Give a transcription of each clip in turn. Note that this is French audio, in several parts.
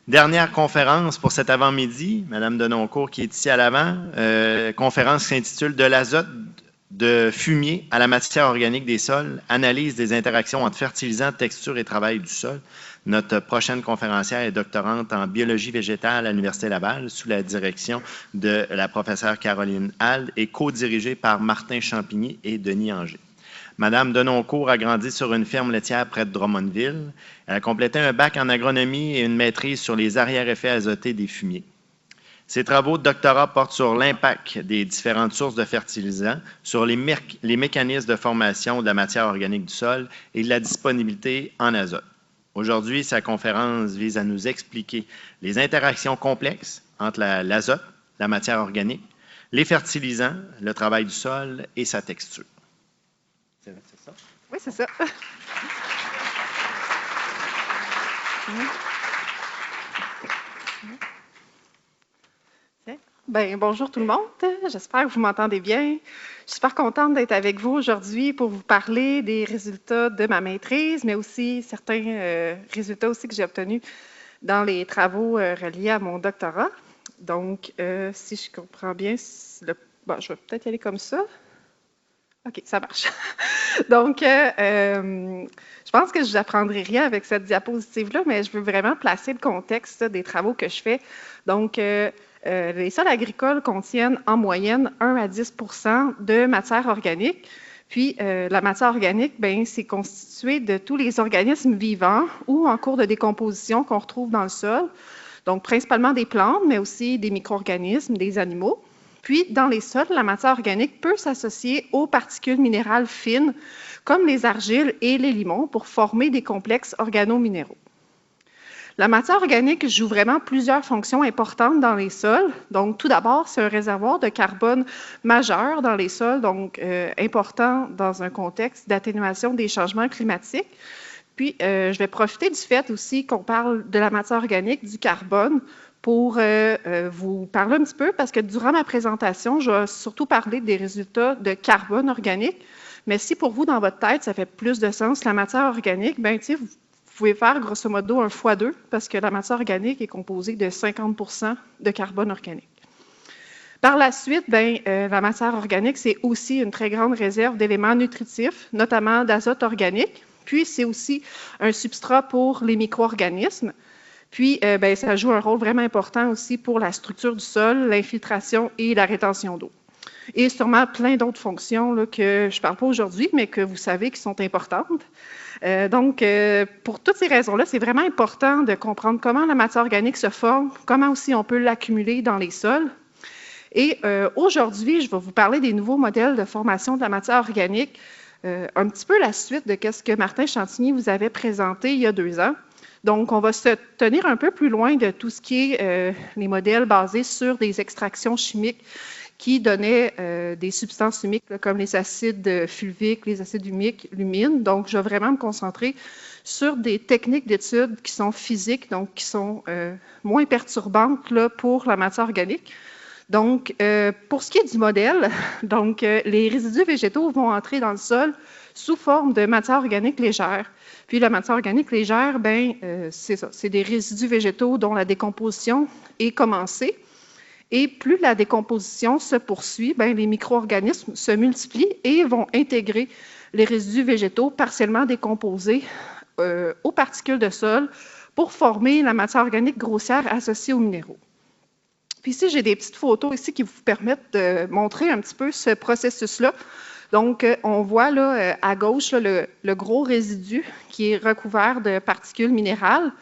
Dernière conférence pour cet avant-midi, Madame Denoncourt qui est ici à l'avant, conférence qui s'intitule « De l'azote de fumier à la matière organique des sols, analyse des interactions entre fertilisants, texture et travail du sol ». Notre prochaine conférencière est doctorante en biologie végétale à l'Université Laval sous la direction de la professeure Caroline Hald et co-dirigée par Martin Champigny et Denis Anger. Madame Denoncourt a grandi sur une ferme laitière près de Drummondville. Elle a complété un bac en agronomie et une maîtrise sur les arrière-effets azotés des fumiers. Ses travaux de doctorat portent sur l'impact des différentes sources de fertilisants, sur les mécanismes de formation de la matière organique du sol et de la disponibilité en azote. Aujourd'hui, sa conférence vise à nous expliquer les interactions complexes entre l'azote, la matière organique, les fertilisants, le travail du sol et sa texture. C'est ça? Oui, c'est ça. Bien, bonjour tout le monde. J'espère que vous m'entendez bien. Je suis super contente d'être avec vous aujourd'hui pour vous parler des résultats de ma maîtrise, mais aussi certains résultats aussi que j'ai obtenus dans les travaux reliés à mon doctorat. Donc, si je comprends bien, bon, je vais peut-être y aller comme ça. OK, ça marche. Donc, je pense que je n'apprendrai rien avec cette diapositive-là, mais je veux vraiment placer le contexte des travaux que je fais. Donc, les sols agricoles contiennent en moyenne 1 à 10 de matière organique. Puis, la matière organique, bien, c'est constitué de tous les organismes vivants ou en cours de décomposition qu'on retrouve dans le sol. Donc, principalement des plantes, mais aussi des micro-organismes, des animaux. Puis, dans les sols, la matière organique peut s'associer aux particules minérales fines, comme les argiles et les limons, pour former des complexes organominéraux. La matière organique joue vraiment plusieurs fonctions importantes dans les sols. Donc, tout d'abord, c'est un réservoir de carbone majeur dans les sols, donc important dans un contexte d'atténuation des changements climatiques. Puis, je vais profiter du fait aussi qu'on parle de la matière organique, du carbone, pour vous parler un petit peu, parce que durant ma présentation, je vais surtout parler des résultats de carbone organique. Mais si pour vous, dans votre tête, ça fait plus de sens, la matière organique, bien, tu sais, vous pouvez faire grosso modo un x2, parce que la matière organique est composée de 50 de carbone organique. Par la suite, bien, la matière organique, c'est aussi une très grande réserve d'éléments nutritifs, notamment d'azote organique. Puis, c'est aussi un substrat pour les micro-organismes. Puis, bien, ça joue un rôle vraiment important aussi pour la structure du sol, l'infiltration et la rétention d'eau. Et sûrement plein d'autres fonctions là, que je ne parle pas aujourd'hui, mais que vous savez qui sont importantes. Donc, pour toutes ces raisons-là, c'est vraiment important de comprendre comment la matière organique se forme, comment aussi on peut l'accumuler dans les sols. Et aujourd'hui, je vais vous parler des nouveaux modèles de formation de la matière organique, un petit peu la suite de ce que Martin Champigny vous avait présenté il y a 2 ans. Donc, on va se tenir un peu plus loin de tout ce qui est les modèles basés sur des extractions chimiques qui donnaient des substances chimiques là, comme les acides fulviques, les acides humiques, l'humine. Donc, je vais vraiment me concentrer sur des techniques d'études qui sont physiques, donc qui sont moins perturbantes là, pour la matière organique. Donc, pour ce qui est du modèle, donc, les résidus végétaux vont entrer dans le sol sous forme de matière organique légère. Puis la matière organique légère, bien, c'est ça, c'est des résidus végétaux dont la décomposition est commencée. Et plus la décomposition se poursuit, bien, les micro-organismes se multiplient et vont intégrer les résidus végétaux partiellement décomposés aux particules de sol pour former la matière organique grossière associée aux minéraux. Puis ici, j'ai des petites photos ici qui vous permettent de montrer un petit peu ce processus-là. Donc, on voit là, à gauche là, le gros résidu qui est recouvert de particules minérales.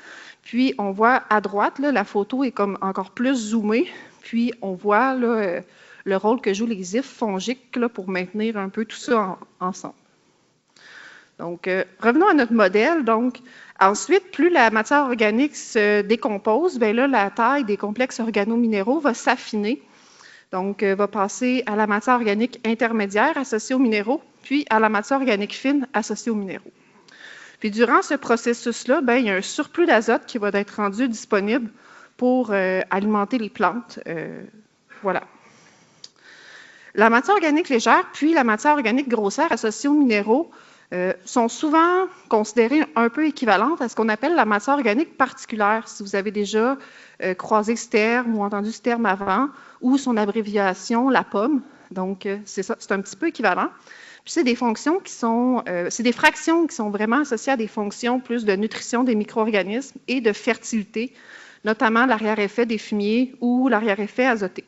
Puis, on voit à droite, là, la photo est comme encore plus zoomée. Puis, on voit là, le rôle que jouent les ifs fongiques là, pour maintenir un peu tout ça ensemble. Donc, revenons à notre modèle. Donc, ensuite, plus la matière organique se décompose, bien là, la taille des complexes organominéraux va s'affiner. Donc, va passer à la matière organique intermédiaire associée aux minéraux, puis à la matière organique fine associée aux minéraux. Puis, durant ce processus-là, bien, il y a un surplus d'azote qui va être rendu disponible pour alimenter les plantes. Voilà. La matière organique légère, puis la matière organique grossière associée aux minéraux, sont souvent considérées un peu équivalentes à ce qu'on appelle la matière organique particulière. Si vous avez déjà croisé ce terme ou entendu ce terme avant, ou son abréviation, la pomme. Donc, c'est ça, c'est un petit peu équivalent. Puis c'est des fonctions qui sont, c'est des fractions qui sont vraiment associées à des fonctions plus de nutrition des micro-organismes et de fertilité, notamment l'arrière-effet des fumiers ou l'arrière-effet azoté.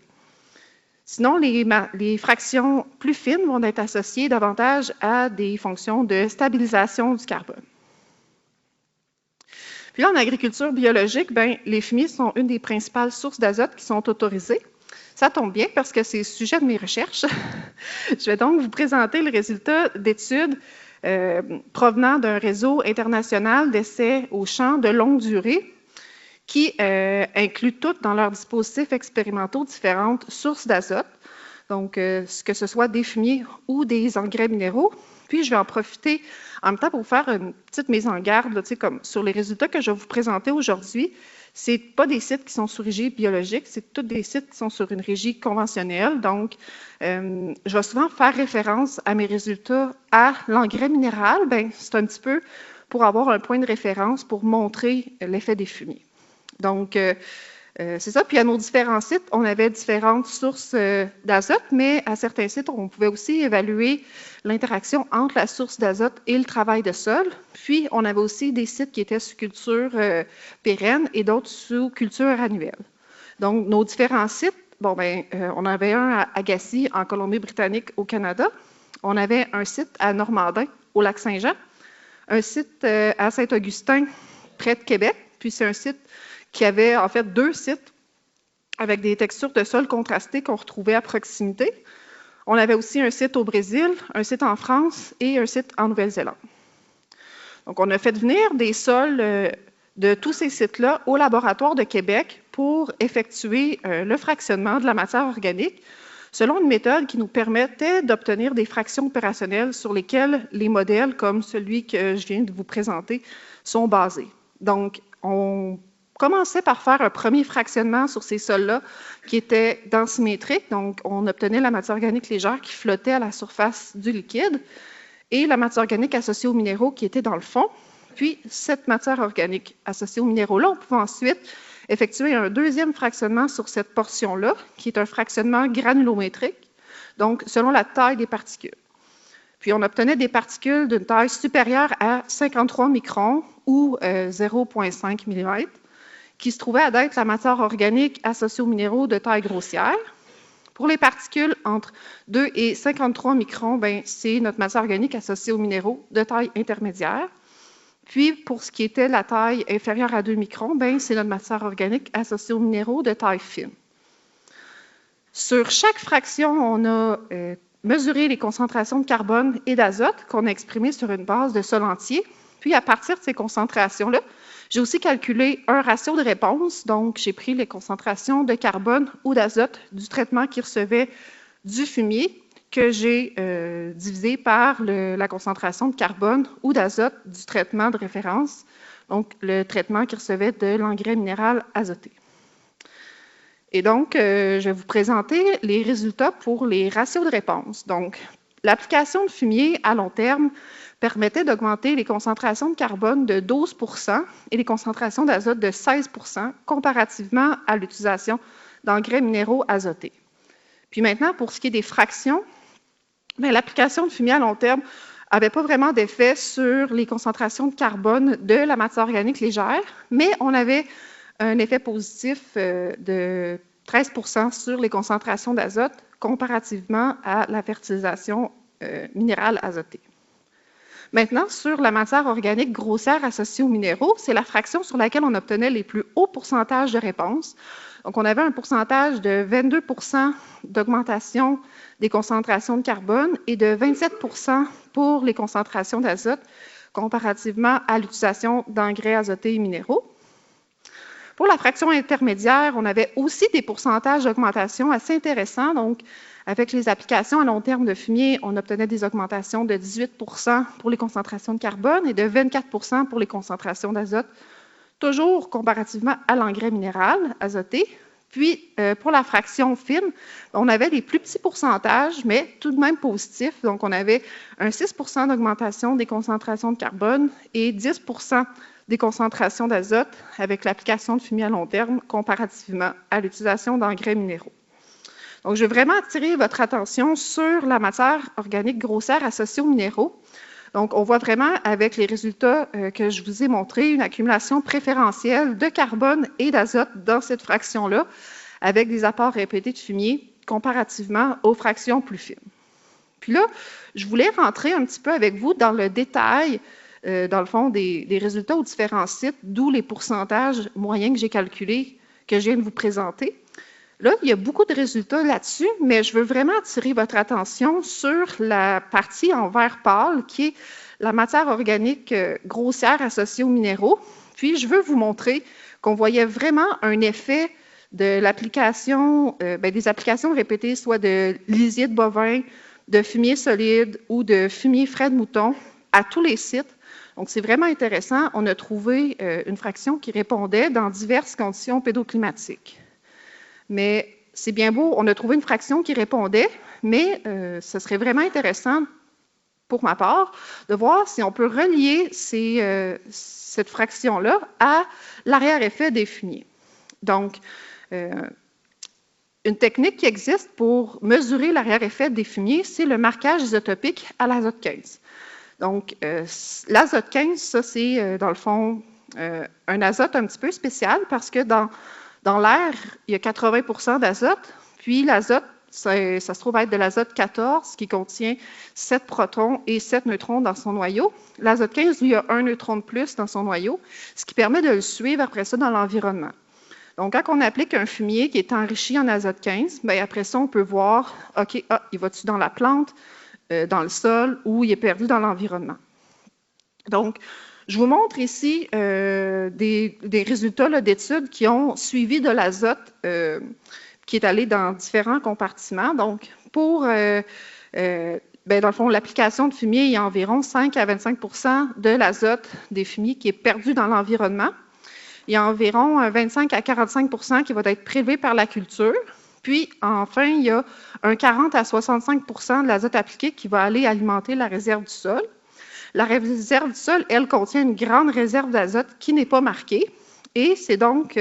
Sinon, les fractions plus fines vont être associées davantage à des fonctions de stabilisation du carbone. Puis là, en agriculture biologique, les fumiers sont une des principales sources d'azote qui sont autorisées. Ça tombe bien parce que c'est le sujet de mes recherches. Je vais donc vous présenter le résultat d'études provenant d'un réseau international d'essais aux champs de longue durée qui incluent toutes dans leurs dispositifs expérimentaux différentes sources d'azote, donc que ce soit des fumiers ou des engrais minéraux. Puis, je vais en profiter en même temps pour faire une petite mise en garde là, comme sur les résultats que je vais vous présenter aujourd'hui. Ce n'est pas des sites qui sont sous régie biologique, c'est tous des sites qui sont sur une régie conventionnelle. Donc, je vais souvent faire référence à mes résultats à l'engrais minéral. C'est un petit peu pour avoir un point de référence pour montrer l'effet des fumiers. Donc, c'est ça. Puis à nos différents sites, on avait différentes sources d'azote, mais à certains sites, on pouvait aussi évaluer l'interaction entre la source d'azote et le travail de sol. Puis, on avait aussi des sites qui étaient sous culture pérenne et d'autres sous culture annuelle. Donc, nos différents sites, on avait un à Agassiz, en Colombie-Britannique, au Canada. On avait un site à Normandin, au lac Saint-Jean. Un site à Saint-Augustin, près de Québec. Puis, c'est un site qui avait en fait 2 sites avec des textures de sol contrastées qu'on retrouvait à proximité. On avait aussi un site au Brésil, un site en France et un site en Nouvelle-Zélande. Donc, on a fait venir des sols de tous ces sites-là au laboratoire de Québec pour effectuer le fractionnement de la matière organique selon une méthode qui nous permettait d'obtenir des fractions opérationnelles sur lesquelles les modèles, comme celui que je viens de vous présenter, sont basés. Donc, on commençait par faire un premier fractionnement sur ces sols-là qui était densimétrique. Donc, on obtenait la matière organique légère qui flottait à la surface du liquide et la matière organique associée aux minéraux qui était dans le fond. Puis, cette matière organique associée aux minéraux-là, on pouvait ensuite effectuer un deuxième fractionnement sur cette portion-là, qui est un fractionnement granulométrique, donc selon la taille des particules. Puis, on obtenait des particules d'une taille supérieure à 53 microns ou 0,5 mm, qui se trouvait à être la matière organique associée aux minéraux de taille grossière. Pour les particules entre 2 et 53 microns, c'est notre matière organique associée aux minéraux de taille intermédiaire. Puis, pour ce qui était la taille inférieure à 2 microns, c'est notre matière organique associée aux minéraux de taille fine. Sur chaque fraction, on a mesuré les concentrations de carbone et d'azote qu'on a exprimées sur une base de sol entier. Puis, à partir de ces concentrations-là, j'ai aussi calculé un ratio de réponse. Donc, j'ai pris les concentrations de carbone ou d'azote du traitement qui recevait du fumier que j'ai divisé par la concentration de carbone ou d'azote du traitement de référence, donc le traitement qui recevait de l'engrais minéral azoté. Et donc, je vais vous présenter les résultats pour les ratios de réponse. Donc, l'application de fumier à long terme permettait d'augmenter les concentrations de carbone de 12 % et les concentrations d'azote de 16 % comparativement à l'utilisation d'engrais minéraux azotés. Puis maintenant, pour ce qui est des fractions, l'application de fumier à long terme n'avait pas vraiment d'effet sur les concentrations de carbone de la matière organique légère, mais on avait un effet positif de 13 % sur les concentrations d'azote comparativement à la fertilisation minérale azotée. Maintenant, sur la matière organique grossière associée aux minéraux, c'est la fraction sur laquelle on obtenait les plus hauts pourcentages de réponse. Donc, on avait un pourcentage de 22 % d'augmentation des concentrations de carbone et de 27 % pour les concentrations d'azote comparativement à l'utilisation d'engrais azotés et minéraux. Pour la fraction intermédiaire, on avait aussi des pourcentages d'augmentation assez intéressants. Donc, avec les applications à long terme de fumier, on obtenait des augmentations de 18 % pour les concentrations de carbone et de 24 % pour les concentrations d'azote, toujours comparativement à l'engrais minéral azoté. Puis, pour la fraction fine, on avait des plus petits pourcentages, mais tout de même positifs. Donc, on avait un 6 d'augmentation des concentrations de carbone et 10 des concentrations d'azote avec l'application de fumier à long terme comparativement à l'utilisation d'engrais minéraux. Donc, je veux vraiment attirer votre attention sur la matière organique grossière associée aux minéraux. Donc, on voit vraiment avec les résultats que je vous ai montrés une accumulation préférentielle de carbone et d'azote dans cette fraction-là, avec des apports répétés de fumier comparativement aux fractions plus fines. Puis là, je voulais rentrer un petit peu avec vous dans le détail, dans le fond, des résultats aux différents sites, d'où les pourcentages moyens que j'ai calculés, que je viens de vous présenter. Là, il y a beaucoup de résultats là-dessus, mais je veux vraiment attirer votre attention sur la partie en vert pâle, qui est la matière organique grossière associée aux minéraux. Puis, je veux vous montrer qu'on voyait vraiment un effet de l'application, des applications répétées, soit de lisier de bovin, de fumier solide ou de fumier frais de mouton à tous les sites. Donc, c'est vraiment intéressant. On a trouvé une fraction qui répondait dans diverses conditions pédoclimatiques. Mais c'est bien beau, on a trouvé une fraction qui répondait, mais ce serait vraiment intéressant, pour ma part, de voir si on peut relier cette fraction-là à l'arrière-effet des fumiers. Donc, une technique qui existe pour mesurer l'arrière-effet des fumiers, c'est le marquage isotopique à l'azote 15. Donc, l'azote 15, ça, c'est, dans le fond, un azote un petit peu spécial parce que dans l'air, il y a 80 d'azote, puis l'azote, ça se trouve être de l'azote 14 qui contient 7 protons et 7 neutrons dans son noyau. L'azote 15, lui, a un neutron de plus dans son noyau, ce qui permet de le suivre après ça dans l'environnement. Donc, quand on applique un fumier qui est enrichi en azote 15, bien, après ça, on peut voir, OK, il va-tu dans la plante, dans le sol, ou il est perdu dans l'environnement. Donc, je vous montre ici des résultats d'études qui ont suivi de l'azote qui est allé dans différents compartiments. Donc, dans le fond, l'application de fumier, il y a environ 5 à 25 de l'azote des fumiers qui est perdu dans l'environnement. Il y a environ 25 à 45 qui va être prélevé par la culture. Puis, enfin, il y a un 40 à 65 de l'azote appliqué qui va aller alimenter la réserve du sol. La réserve du sol, elle, contient une grande réserve d'azote qui n'est pas marquée. Et c'est donc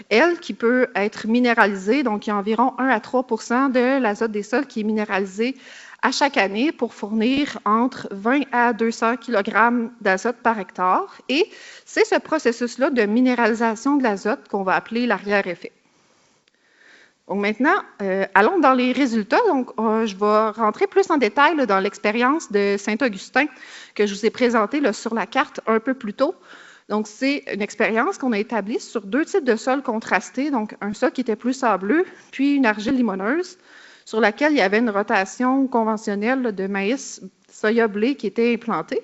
elle qui peut être minéralisée. Donc, il y a environ 1 à 3 de l'azote des sols qui est minéralisé à chaque année pour fournir entre 20 à 200 kg d'azote par hectare. Et c'est ce processus-là de minéralisation de l'azote qu'on va appeler l'arrière-effet. Donc maintenant, allons dans les résultats. Donc, je vais rentrer plus en détail là, dans l'expérience de Saint-Augustin que je vous ai présentée là, sur la carte un peu plus tôt. Donc, c'est une expérience qu'on a établie sur 2 types de sols contrastés. Donc, un sol qui était plus sableux, puis une argile limoneuse, sur laquelle il y avait une rotation conventionnelle là, de maïs, soya, blé qui était implantée.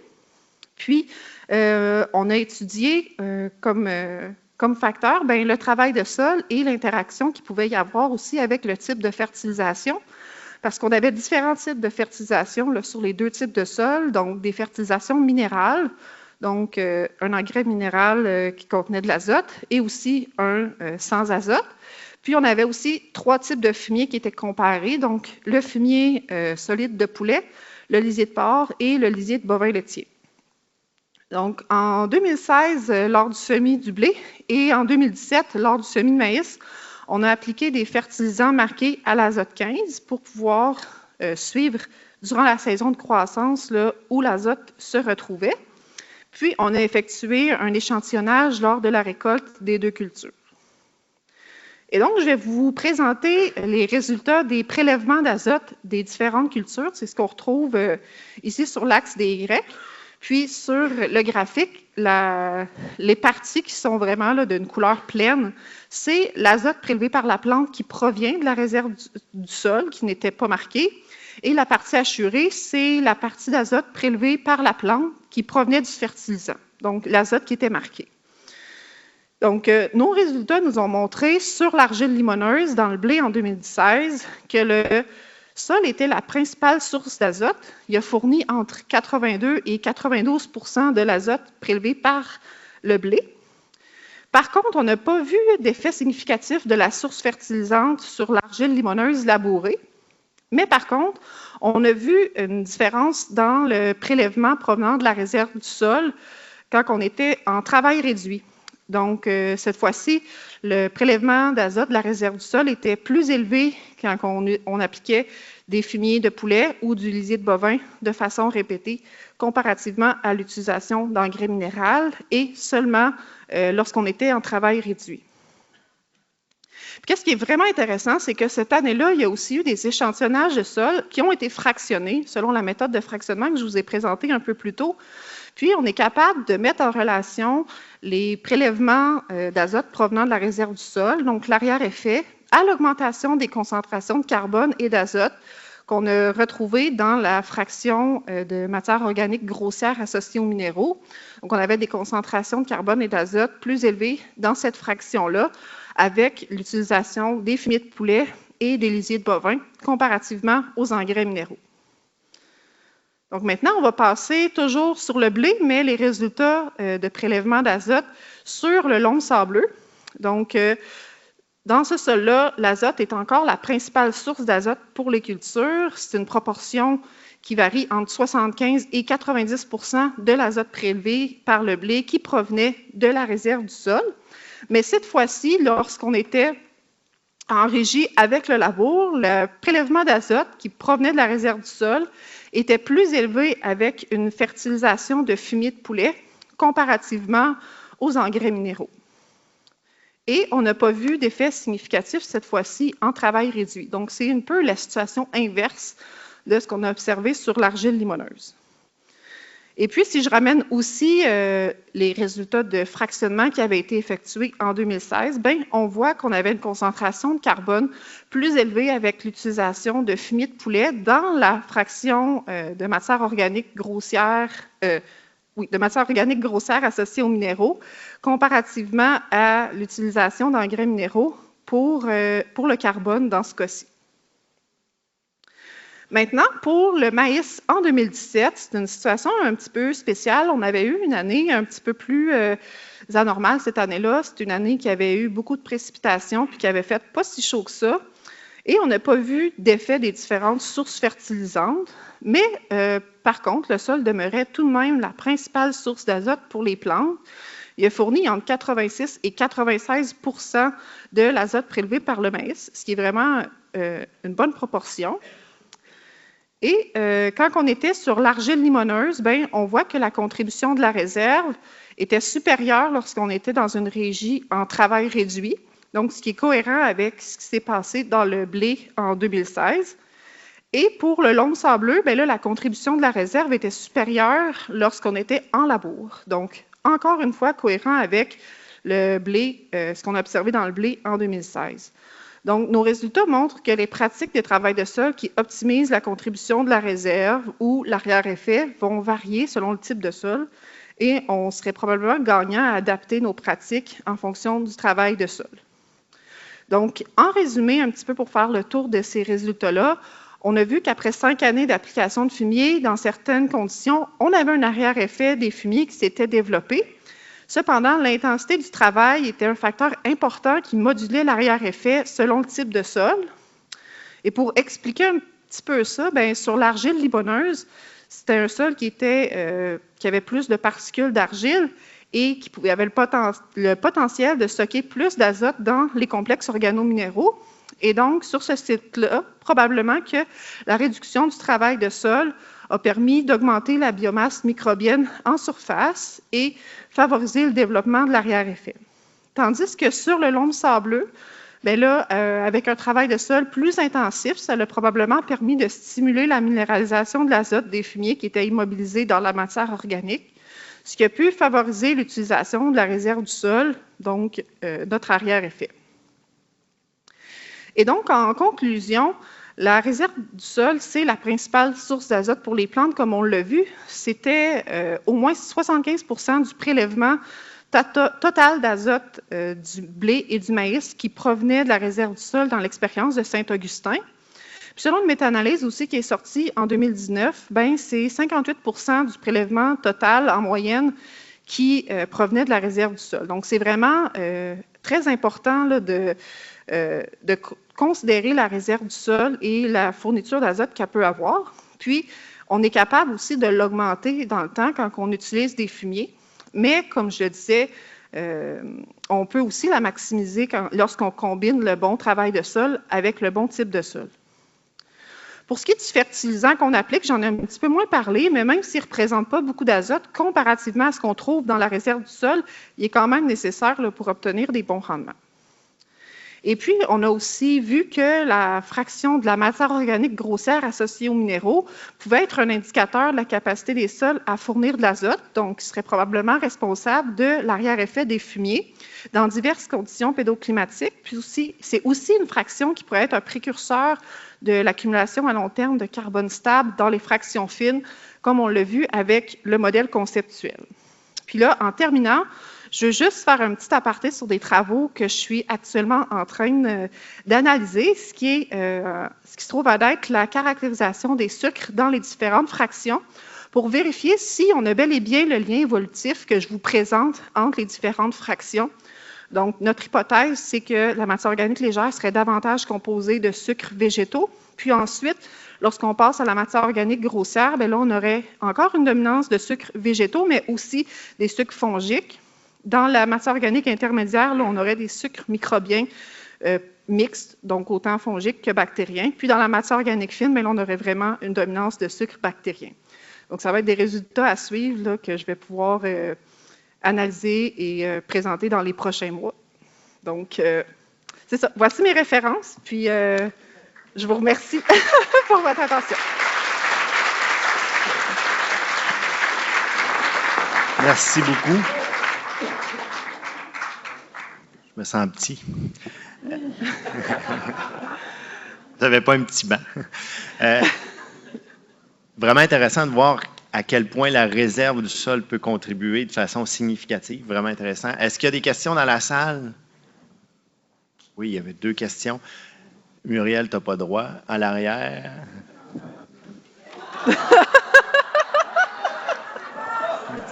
Puis, on a étudié comme facteur, le travail de sol et l'interaction qu'il pouvait y avoir aussi avec le type de fertilisation, parce qu'on avait différents types de fertilisation là, sur les 2 types de sols, donc des fertilisations minérales, donc un engrais minéral qui contenait de l'azote et aussi un sans azote. Puis on avait aussi 3 types de fumier qui étaient comparés, donc le fumier solide de poulet, le lisier de porc et le lisier de bovin laitier. Donc, en 2016, lors du semis du blé et en 2017, lors du semis de maïs, on a appliqué des fertilisants marqués à l'azote 15 pour pouvoir suivre durant la saison de croissance là, où l'azote se retrouvait. Puis, on a effectué un échantillonnage lors de la récolte des 2 cultures. Et donc, je vais vous présenter les résultats des prélèvements d'azote des différentes cultures. C'est ce qu'on retrouve ici sur l'axe des Y. Puis, sur le graphique, les parties qui sont vraiment d'une couleur pleine, c'est l'azote prélevé par la plante qui provient de la réserve du sol, qui n'était pas marquée. Et la partie hachurée, c'est la partie d'azote prélevée par la plante qui provenait du fertilisant, donc l'azote qui était marqué. Donc, nos résultats nous ont montré sur l'argile limoneuse dans le blé en 2016 que le sol était la principale source d'azote. Il a fourni entre 82 et 92 de l'azote prélevé par le blé. Par contre, on n'a pas vu d'effet significatif de la source fertilisante sur l'argile limoneuse labourée. Mais par contre, on a vu une différence dans le prélèvement provenant de la réserve du sol quand on était en travail réduit. Donc, cette fois-ci, le prélèvement d'azote de la réserve du sol était plus élevé quand on appliquait des fumiers de poulet ou du lisier de bovin de façon répétée, comparativement à l'utilisation d'engrais minéral et seulement lorsqu'on était en travail réduit. Qu'est-ce qui est vraiment intéressant, c'est que cette année-là, il y a aussi eu des échantillonnages de sol qui ont été fractionnés selon la méthode de fractionnement que je vous ai présentée un peu plus tôt. Puis, on est capable de mettre en relation les prélèvements d'azote provenant de la réserve du sol, donc l'arrière-effet, à l'augmentation des concentrations de carbone et d'azote qu'on a retrouvées dans la fraction de matière organique grossière associée aux minéraux. Donc, on avait des concentrations de carbone et d'azote plus élevées dans cette fraction-là, avec l'utilisation des fumiers de poulet et des lisiers de bovin, comparativement aux engrais minéraux. Donc maintenant, on va passer toujours sur le blé, mais les résultats de prélèvement d'azote sur le loam sableux. Donc, dans ce sol-là, l'azote est encore la principale source d'azote pour les cultures. C'est une proportion qui varie entre 75 et 90 % de l'azote prélevé par le blé qui provenait de la réserve du sol. Mais cette fois-ci, lorsqu'on était en régie avec le labour, le prélèvement d'azote qui provenait de la réserve du sol était plus élevé avec une fertilisation de fumier de poulet comparativement aux engrais minéraux. Et on n'a pas vu d'effet significatif cette fois-ci en travail réduit. Donc, c'est un peu la situation inverse de ce qu'on a observé sur l'argile limoneuse. Et puis, si je ramène aussi les résultats de fractionnement qui avaient été effectués en 2016, bien, on voit qu'on avait une concentration de carbone plus élevée avec l'utilisation de fumier de poulet dans la fraction de matière organique grossière, associée aux minéraux, comparativement à l'utilisation d'engrais minéraux pour le carbone dans ce cas-ci. Maintenant, pour le maïs en 2017, c'est une situation un petit peu spéciale. On avait eu une année un petit peu plus anormale cette année-là. C'est une année qui avait eu beaucoup de précipitations puis qui avait fait pas si chaud que ça. Et on n'a pas vu d'effet des différentes sources fertilisantes. Mais par contre, le sol demeurait tout de même la principale source d'azote pour les plantes. Il a fourni entre 86 et 96 % de l'azote prélevé par le maïs, ce qui est vraiment une bonne proportion. Et quand on était sur l'argile limoneuse, bien, on voit que la contribution de la réserve était supérieure lorsqu'on était dans une régie en travail réduit, donc ce qui est cohérent avec ce qui s'est passé dans le blé en 2016. Et pour le loam sableux, bien là, la contribution de la réserve était supérieure lorsqu'on était en labour. Donc, encore une fois, cohérent avec le blé, ce qu'on a observé dans le blé en 2016. Donc, nos résultats montrent que les pratiques de travail de sol qui optimisent la contribution de la réserve ou l'arrière-effet vont varier selon le type de sol et on serait probablement gagnant à adapter nos pratiques en fonction du travail de sol. Donc, en résumé, un petit peu pour faire le tour de ces résultats-là, on a vu qu'après 5 années d'application de fumier, dans certaines conditions, on avait un arrière-effet des fumiers qui s'était développé. Cependant, l'intensité du travail était un facteur important qui modulait l'arrière-effet selon le type de sol. Et pour expliquer un petit peu ça, bien, sur l'argile limoneuse, c'était un sol qui avait plus de particules d'argile et qui avait le potentiel de stocker plus d'azote dans les complexes organominéraux. Et donc, sur ce site-là, probablement que la réduction du travail de sol a permis d'augmenter la biomasse microbienne en surface et favoriser le développement de l'arrière-effet. Tandis que sur le loam sableux, bien là, avec un travail de sol plus intensif, ça a probablement permis de stimuler la minéralisation de l'azote des fumiers qui étaient immobilisés dans la matière organique, ce qui a pu favoriser l'utilisation de la réserve du sol, donc notre arrière-effet. Et donc, en conclusion, la réserve du sol, c'est la principale source d'azote pour les plantes, comme on l'a vu. C'était au moins 75 % du prélèvement total d'azote du blé et du maïs qui provenait de la réserve du sol dans l'expérience de Saint-Augustin. Puis selon une méta-analyse aussi qui est sortie en 2019, ben, c'est 58 % du prélèvement total en moyenne qui provenaient de la réserve du sol. Donc, c'est vraiment très important là, de considérer la réserve du sol et la fourniture d'azote qu'elle peut avoir. Puis, on est capable aussi de l'augmenter dans le temps quand on utilise des fumiers. Mais, comme je le disais, on peut aussi la maximiser lorsqu'on combine le bon travail de sol avec le bon type de sol. Pour ce qui est du fertilisant qu'on applique, j'en ai un petit peu moins parlé, mais même s'il ne représente pas beaucoup d'azote, comparativement à ce qu'on trouve dans la réserve du sol, il est quand même nécessaire là, pour obtenir des bons rendements. Et puis, on a aussi vu que la fraction de la matière organique grossière associée aux minéraux pouvait être un indicateur de la capacité des sols à fournir de l'azote, donc qui serait probablement responsable de l'arrière-effet des fumiers dans diverses conditions pédoclimatiques. Puis aussi, c'est aussi une fraction qui pourrait être un précurseur de l'accumulation à long terme de carbone stable dans les fractions fines, comme on l'a vu avec le modèle conceptuel. Puis là, en terminant, je veux juste faire un petit aparté sur des travaux que je suis actuellement en train d'analyser, ce qui se trouve à être la caractérisation des sucres dans les différentes fractions pour vérifier si on a bel et bien le lien évolutif que je vous présente entre les différentes fractions. Donc, notre hypothèse, c'est que la matière organique légère serait davantage composée de sucres végétaux. Puis ensuite, lorsqu'on passe à la matière organique grossière, bien là, on aurait encore une dominance de sucres végétaux, mais aussi des sucres fongiques. Dans la matière organique intermédiaire, là, on aurait des sucres microbiens mixtes, donc autant fongiques que bactériens. Puis dans la matière organique fine, bien là, on aurait vraiment une dominance de sucres bactériens. Donc, ça va être des résultats à suivre là, que je vais pouvoir analyser et présenter dans les prochains mois. Donc, c'est ça. Voici mes références. Puis, je vous remercie pour votre attention. Merci beaucoup. Je me sens petit. Vous n'avez pas un petit banc. Vraiment intéressant de voir à quel point la réserve du sol peut contribuer de façon significative. Vraiment intéressant. Est-ce qu'il y a des questions dans la salle? Oui, il y avait 2 questions. Muriel, tu n'as pas droit. À l'arrière.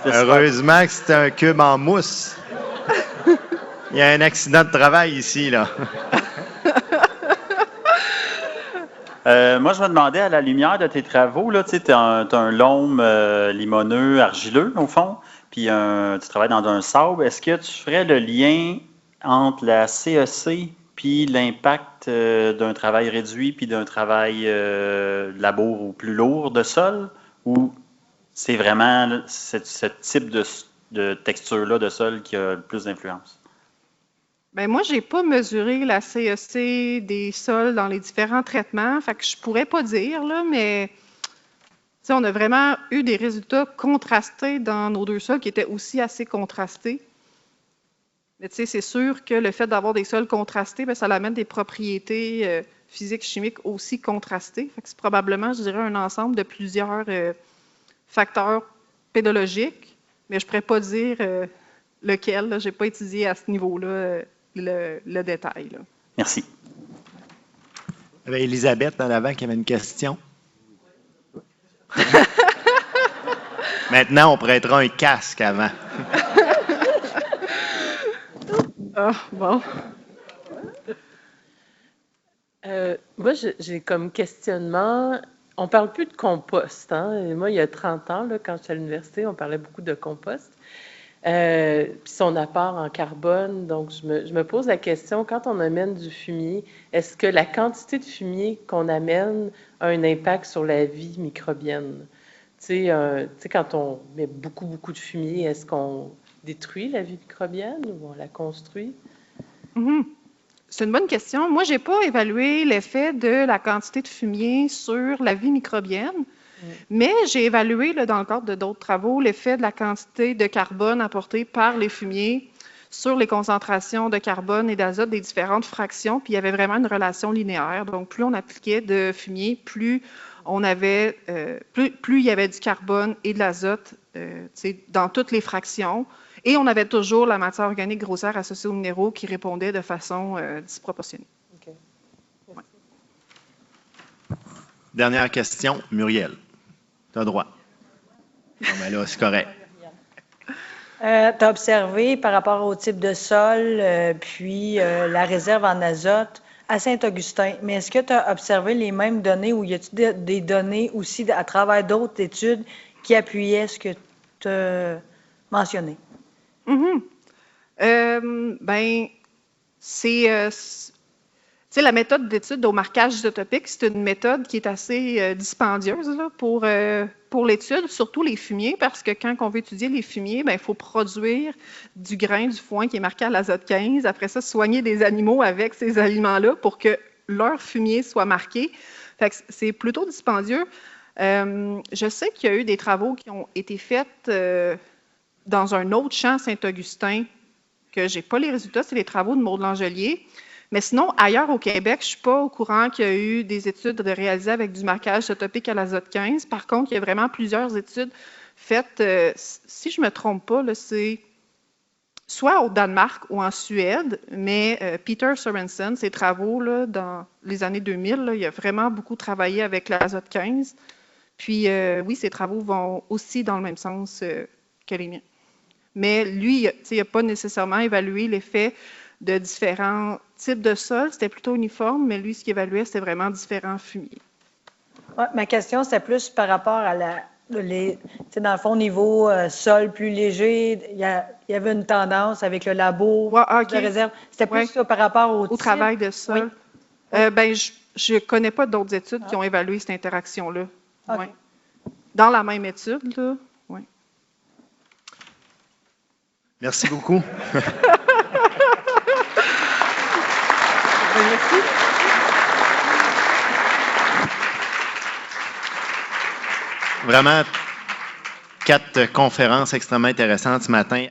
Heureusement que c'est un cube en mousse. Il y a un accident de travail ici, là. Moi, je me demandais, à la lumière de tes travaux, tu as un loam limoneux, argileux, au fond, puis tu travailles dans un sable. Est-ce que tu ferais le lien entre la CEC puis l'impact d'un travail réduit puis d'un travail labour ou plus lourd de sol? Ou c'est vraiment ce type de texture-là de sol qui a le plus d'influence? Bien, moi, je n'ai pas mesuré la CEC des sols dans les différents traitements, fait que je ne pourrais pas dire, là, mais on a vraiment eu des résultats contrastés dans nos 2 sols qui étaient aussi assez contrastés. Mais c'est sûr que le fait d'avoir des sols contrastés, bien, ça amène des propriétés physiques, chimiques aussi contrastées. Fait que c'est probablement, je dirais, un ensemble de plusieurs facteurs pédologiques, mais je ne pourrais pas dire lequel. Je n'ai pas étudié à ce niveau-là le détail. Là. Merci. Il y avait Elisabeth dans l'avant qui avait une question. Maintenant, on prêtera un casque avant. Ah, bon. Moi, j'ai comme questionnement, on ne parle plus de compost. Hein? Et moi, il y a 30 ans, là, quand j'étais à l'université, on parlait beaucoup de compost. Puis son apport en carbone. Donc, je me pose la question, quand on amène du fumier, est-ce que la quantité de fumier qu'on amène a un impact sur la vie microbienne? Tu sais, quand on met beaucoup de fumier, est-ce qu'on détruit la vie microbienne ou on la construit? Mm-hmm. C'est une bonne question. Moi, je n'ai pas évalué l'effet de la quantité de fumier sur la vie microbienne. Mais j'ai évalué, là, dans le cadre de d'autres travaux, l'effet de la quantité de carbone apportée par les fumiers sur les concentrations de carbone et d'azote des différentes fractions. Puis il y avait vraiment une relation linéaire. Donc, plus on appliquait de fumier, plus il y avait du carbone et de l'azote dans toutes les fractions. Et on avait toujours la matière organique grossière associée aux minéraux qui répondait de façon disproportionnée. Okay. Ouais. Dernière question, Muriel. Tu as droit. Non, mais là, c'est correct. Tu as observé par rapport au type de sol, puis la réserve en azote à Saint-Augustin. Mais est-ce que tu as observé les mêmes données ou y a-t-il des données aussi à travers d'autres études qui appuyaient ce que tu as mentionné? Ben, c'est la méthode d'étude au marquage isotopique, c'est une méthode qui est assez dispendieuse là, pour l'étude, surtout les fumiers, parce que quand on veut étudier les fumiers, ben, il faut produire du grain du foin qui est marqué à l'azote 15, après ça, soigner des animaux avec ces aliments-là pour que leur fumier soit marqué. Fait que c'est plutôt dispendieux. Je sais qu'il y a eu des travaux qui ont été faits dans un autre champ Saint-Augustin, que je n'ai pas les résultats, c'est les travaux de Maud Langelier. Mais sinon, ailleurs au Québec, je ne suis pas au courant qu'il y a eu des études réalisées avec du marquage isotopique à l'azote 15. Par contre, il y a vraiment plusieurs études faites, si je ne me trompe pas, c'est soit au Danemark ou en Suède, mais Peter Sorensen, ses travaux là, dans les années 2000, là, il a vraiment beaucoup travaillé avec l'azote 15. Puis oui, ses travaux vont aussi dans le même sens que les miens. Mais lui, il n'a pas nécessairement évalué l'effet de différents types de sols. C'était plutôt uniforme, mais lui, ce qu'il évaluait, c'était vraiment différents fumiers. Ouais, ma question, c'était plus par rapport à dans le fond, niveau sol plus léger, il y avait une tendance avec le labo de réserve. C'était plus ça par rapport au travail de sol. Oui. Ben, je ne connais pas d'autres études qui ont évalué cette interaction-là. Okay. Ouais. Dans la même étude, là. Oui. Merci beaucoup. Merci. Vraiment, 4 conférences extrêmement intéressantes ce matin.